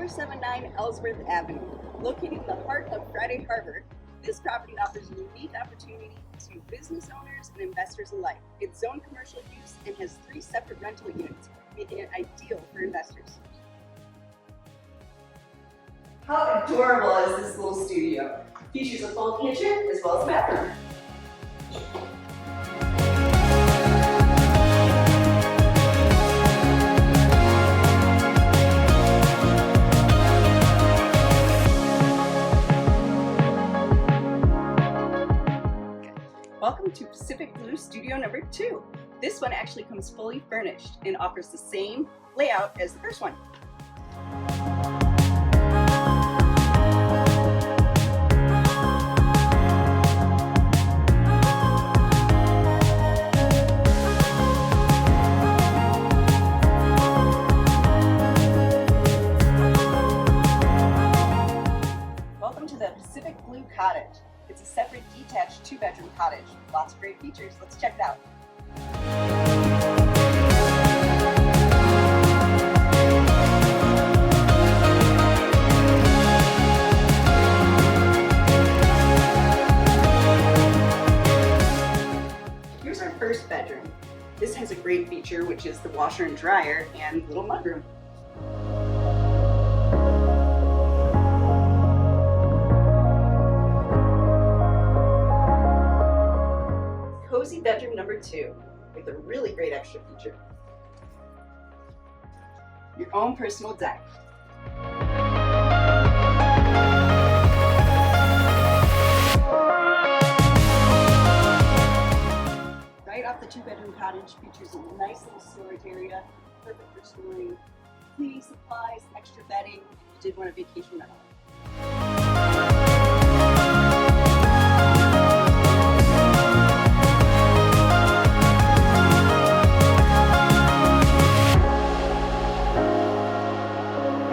479 Elsworth Avenue. Located in the heart of Friday Harbor, this property offers a unique opportunity to business owners and investors alike. It's zoned commercial use and has 3 separate rental units, making it ideal for investors. How adorable is this little studio? It features a full kitchen as well as a bathroom. Welcome to Pacific Blue Studio number 2. This one actually comes fully furnished and offers the same layout as the first one. Welcome to the Pacific Blue Cottage. It's a separate detached 2-bedroom cottage. Lots of great features. Let's check it out. Here's our first bedroom. This has a great feature, which is the washer and dryer and little mudroom. Cozy bedroom number 2 with a really great extra feature. Your own personal deck. Right off the 2-bedroom cottage features a nice little storage area, perfect for storing cleaning supplies, extra bedding if you did want a vacation rental.